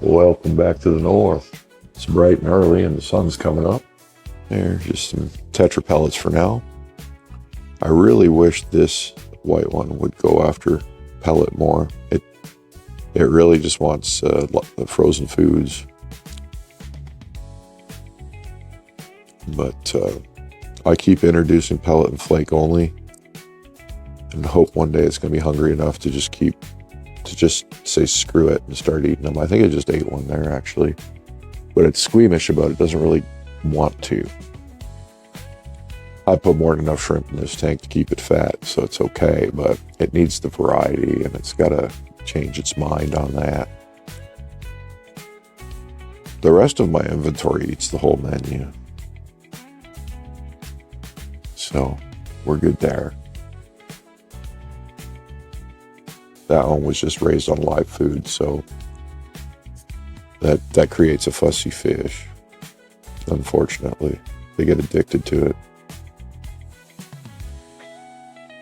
Welcome back to the north. It's bright and early and the sun's coming up. There's just some tetra pellets for now. I really wish this white one would go after pellet more. It really just wants frozen foods. But I keep introducing pellet and flake only and hope one day it's going to be hungry enough to just say screw it and start eating them. I think I just ate one there actually, but it's squeamish about it. Doesn't really want to. I put more than enough shrimp in this tank to keep it fat, so it's okay, but it needs the variety and it's got to change its mind on that. The rest of my inventory eats the whole menu, so we're good there. That one was just raised on live food, so that creates a fussy fish. Unfortunately, they get addicted to it.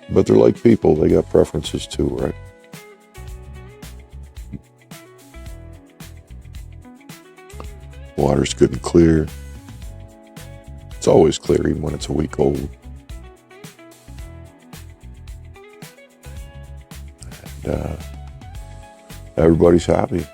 But they're like people, they got preferences too, right? Water's good and clear. It's always clear, even when it's a week old. And everybody's happy.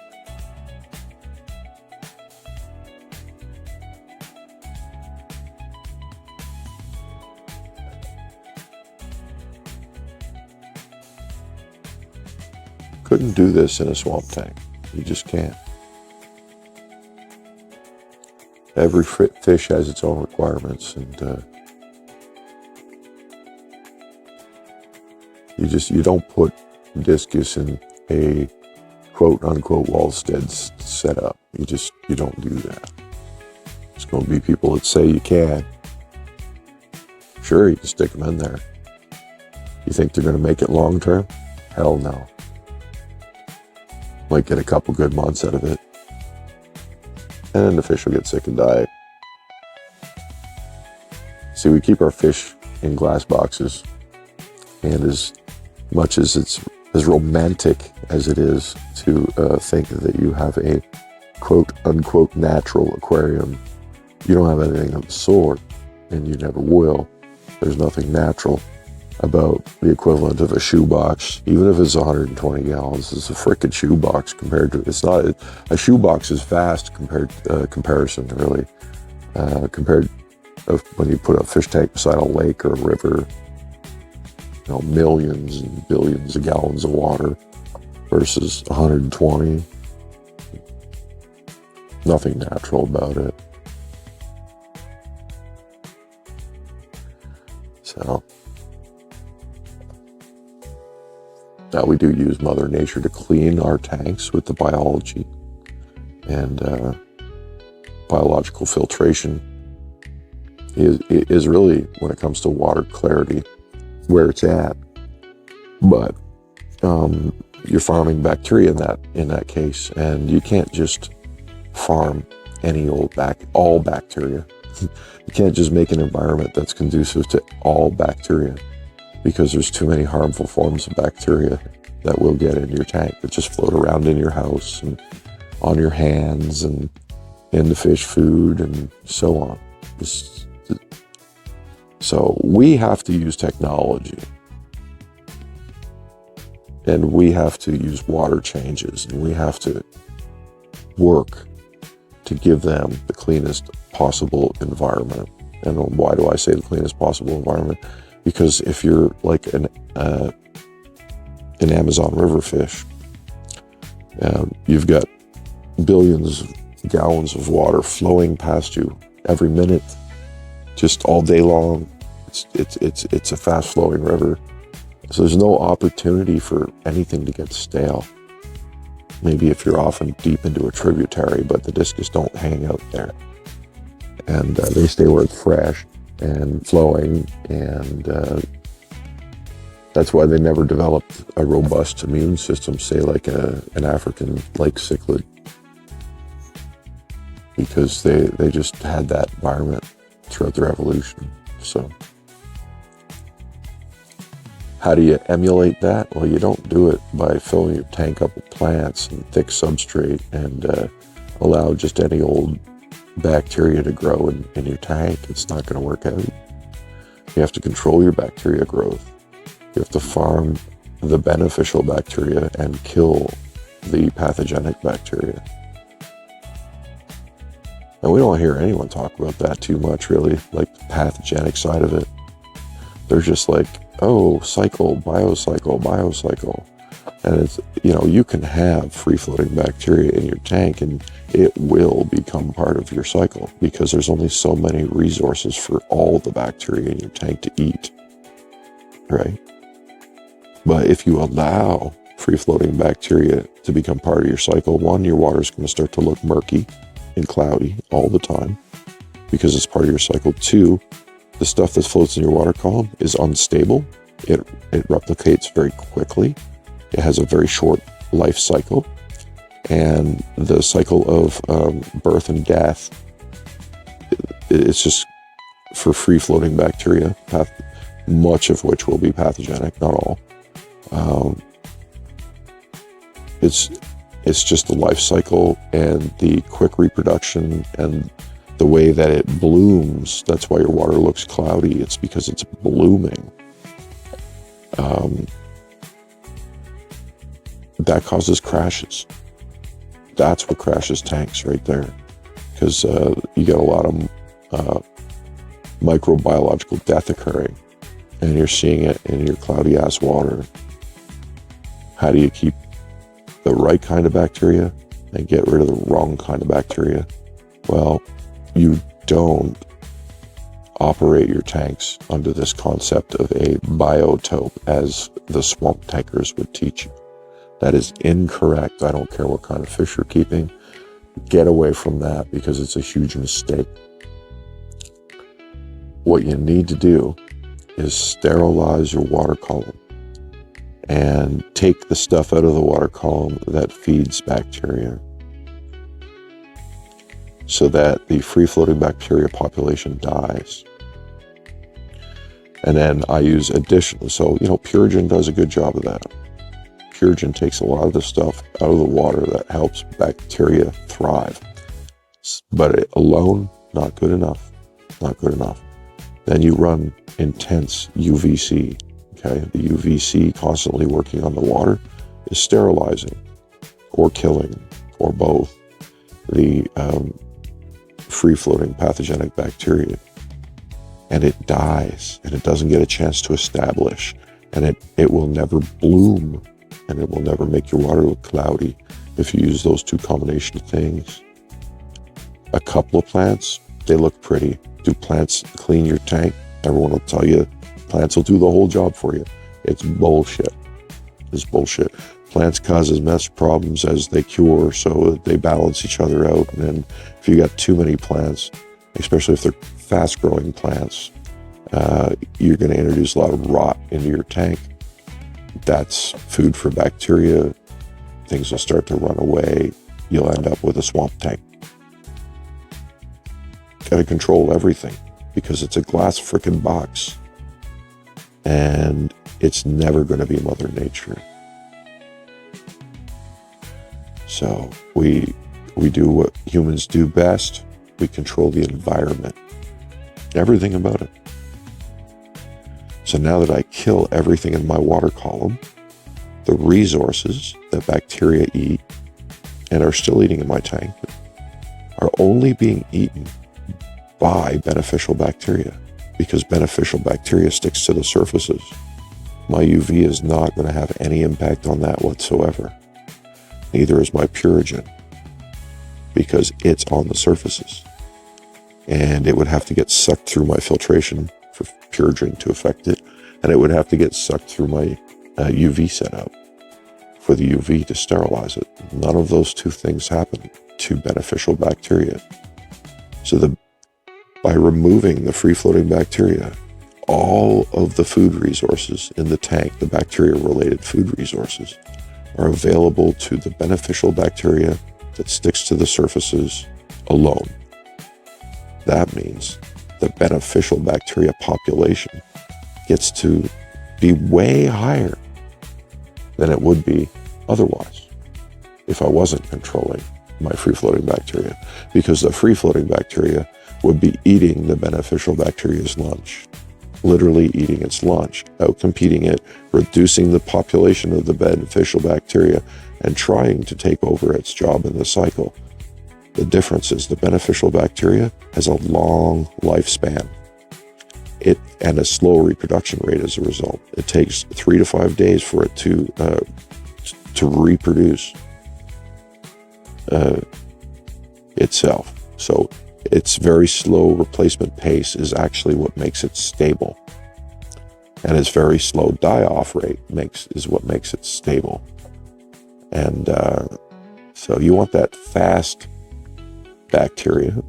Couldn't do this in a swamp tank. You just can't. Every fish has its own requirements, and you don't put Discus in a quote unquote Wallstead setup. You don't do that. There's going to be people that say you can. Sure, you can stick them in there. You think they're going to make it long term? Hell no. Might get a couple good months out of it, and then the fish will get sick and die. See, we keep our fish in glass boxes, and as much as it's as romantic as it is to think that you have a quote unquote natural aquarium, you don't have anything of the sort, and you never will. There's nothing natural about the equivalent of a shoebox. Even if it's 120 gallons, it's a frickin' shoebox compared to, it's not, a shoebox is vast comparison really, compared of when you put a fish tank beside a lake or a river, millions and billions of gallons of water versus 120. Nothing natural about it. So now we do use Mother Nature to clean our tanks with the biology and biological filtration is really, when it comes to water clarity, where it's at. But you're farming bacteria in that case, and you can't just farm any all bacteria. You can't just make an environment that's conducive to all bacteria, because there's too many harmful forms of bacteria that will get in your tank that just float around in your house and on your hands and in the fish food and so on. So we have to use technology, and we have to use water changes, and we have to work to give them the cleanest possible environment. And why do I say the cleanest possible environment? Because if you're like an Amazon River fish, you've got billions of gallons of water flowing past you every minute, just all day long. It's a fast flowing river, so there's no opportunity for anything to get stale. Maybe if you're often deep into a tributary, but the discus don't hang out there, and they stay where it's fresh and flowing, and that's why they never developed a robust immune system, say like an African lake cichlid, because they just had that environment throughout their evolution. So How do you emulate that? Well, you don't do it by filling your tank up with plants and thick substrate and allow just any old bacteria to grow in your tank. It's not going to work out. You have to control your bacteria growth. You have to farm the beneficial bacteria and kill the pathogenic bacteria. And we don't hear anyone talk about that too much, really, like the pathogenic side of it. They're just like, oh, cycle, biocycle. And it's, you can have free-floating bacteria in your tank and it will become part of your cycle because there's only so many resources for all the bacteria in your tank to eat, right? But if you allow free-floating bacteria to become part of your cycle, one, your water is going to start to look murky and cloudy all the time because it's part of your cycle. Two, the stuff that floats in your water column is unstable. It replicates very quickly. It has a very short life cycle. And the cycle of birth and death, it's just for free-floating bacteria, much of which will be pathogenic, not all. It's just the life cycle and the quick reproduction and the way that it blooms. That's why your water looks cloudy. It's because it's blooming. That causes crashes. That's what crashes tanks right there. Because you get a lot of microbiological death occurring. And you're seeing it in your cloudy ass water. How do you keep the right kind of bacteria and get rid of the wrong kind of bacteria? Well, you don't operate your tanks under this concept of a biotope as the swamp tankers would teach you. That is incorrect. I don't care what kind of fish you're keeping. Get away from that because it's a huge mistake. What you need to do is sterilize your water column and take the stuff out of the water column that feeds bacteria so that the free-floating bacteria population dies. And then I use additional, so, Purigen does a good job of that. Purigen takes a lot of the stuff out of the water that helps bacteria thrive. But it alone, not good enough. Not good enough. Then you run intense UVC. Okay, the UVC constantly working on the water is sterilizing or killing or both the free-floating pathogenic bacteria. And it dies and it doesn't get a chance to establish and it will never bloom and it will never make your water look cloudy if you use those two combination of things. A couple of plants, they look pretty. Do plants clean your tank? Everyone will tell you plants will do the whole job for you. It's bullshit. It's bullshit. Plants cause as much problems as they cure, so they balance each other out. And then if you got too many plants, especially if they're fast-growing plants, you're going to introduce a lot of rot into your tank. That's food for bacteria. Things will start to run away. You'll end up with a swamp tank. Got to control everything because it's a glass frickin' box. And it's never going to be Mother Nature. So we do what humans do best. We control the environment. Everything about it. So now that I kill everything in my water column, the resources that bacteria eat and are still eating in my tank are only being eaten by beneficial bacteria because beneficial bacteria sticks to the surfaces. My UV is not going to have any impact on that whatsoever. Neither is my Purigen because it's on the surfaces. And it would have to get sucked through my filtration for Purigen to affect it. And it would have to get sucked through my UV setup for the UV to sterilize it. None of those two things happen to beneficial bacteria. So by removing the free-floating bacteria, all of the food resources in the tank, the bacteria-related food resources, are available to the beneficial bacteria that sticks to the surfaces alone. That means the beneficial bacteria population gets to be way higher than it would be otherwise if I wasn't controlling my free-floating bacteria, because the free-floating bacteria would be eating the beneficial bacteria's lunch, literally eating its lunch, outcompeting it, reducing the population of the beneficial bacteria, and trying to take over its job in the cycle. The difference is the beneficial bacteria has a long lifespan and a slow reproduction rate as a result. It takes 3 to 5 days for it to reproduce itself. So its very slow replacement pace is actually what makes it stable. And its very slow die-off rate is what makes it stable. And so you want that fast bacteria,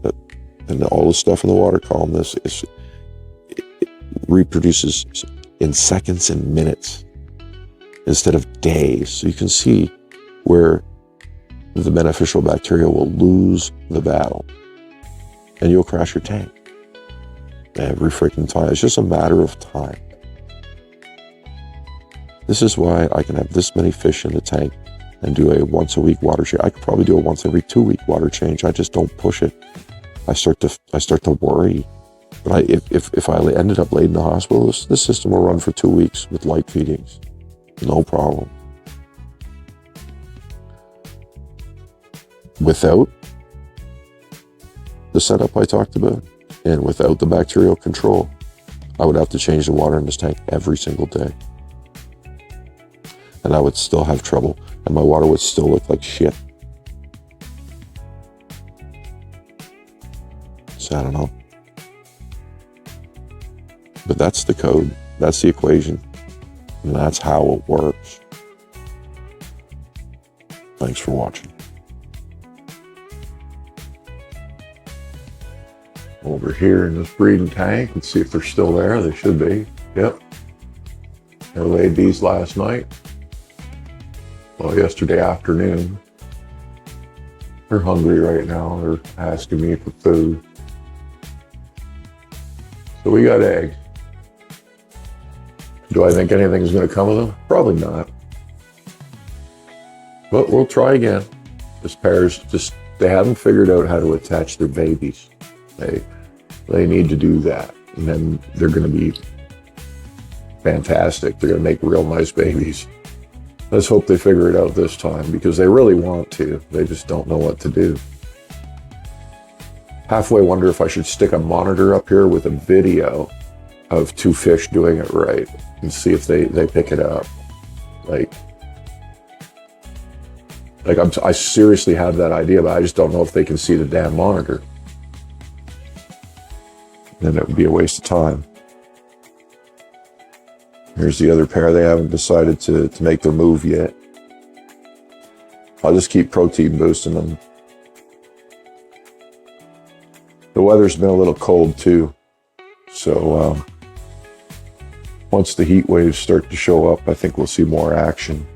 and all the stuff in the water column, it reproduces in seconds and minutes instead of days. So you can see where the beneficial bacteria will lose the battle and you'll crash your tank every freaking time. It's just a matter of time. This is why I can have this many fish in the tank and do a once a week water change. I could probably do a once every 2 week water change. I just don't push it. I start to worry. But if I ended up laid in the hospital, this system will run for 2 weeks with light feedings. No problem. Without the setup I talked about, and without the bacterial control, I would have to change the water in this tank every single day. And I would still have trouble, and my water would still look like shit. So I don't know. But that's the code, that's the equation, and that's how it works. Thanks for watching. Over here in this breeding tank, let's see if they're still there. They should be. Yep. I laid these last night. Well, yesterday afternoon. They're hungry right now. They're asking me for food. So we got eggs. Do I think anything's going to come of them? Probably not. But we'll try again. This pair's they haven't figured out how to attach their babies. They need to do that. And then they're going to be fantastic. They're going to make real nice babies. Let's hope they figure it out this time, because they really want to. They just don't know what to do. Halfway wonder if I should stick a monitor up here with a video of 2 fish doing it right and see if they pick it up. I seriously have that idea, but I just don't know if they can see the damn monitor. Then it would be a waste of time. Here's the other pair. They haven't decided to make their move yet. I'll just keep protein boosting them. The weather's been a little cold too. So once the heat waves start to show up, I think we'll see more action.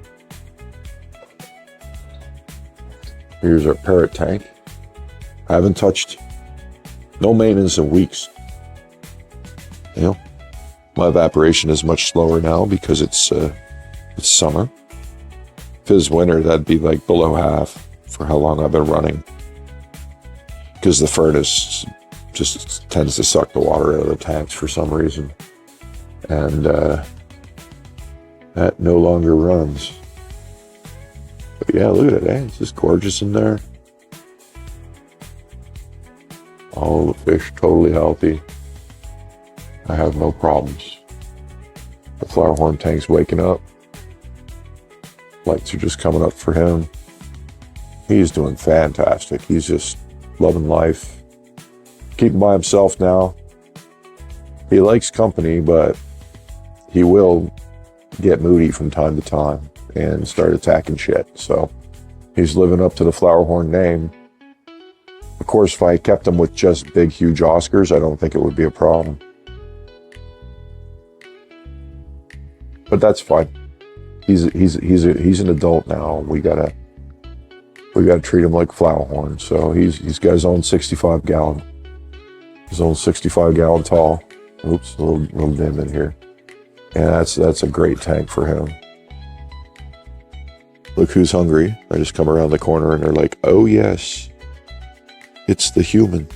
Here's our parrot tank. I haven't touched, no maintenance in weeks. You know, my evaporation is much slower now because it's summer. If it was winter, that'd be like below half for how long I've been running. Because the furnace just tends to suck the water out of the tanks for some reason. And that no longer runs. But yeah, look at it, eh? It's just gorgeous in there. All the fish totally healthy. I have no problems. The flower horn tank's waking up. Lights are just coming up for him. He's doing fantastic. He's just loving life. Keeping by himself now. He likes company, but he will get moody from time to time and start attacking shit. So he's living up to the flower horn name. Of course, if I kept him with just big, huge Oscars, I don't think it would be a problem. But that's fine. He's an adult now. We gotta treat him like flower horn. So he's got his own 65 gallon tall. Oops, a little dim in here. And that's a great tank for him. Look who's hungry. I just come around the corner and they're like, oh yes, it's the human.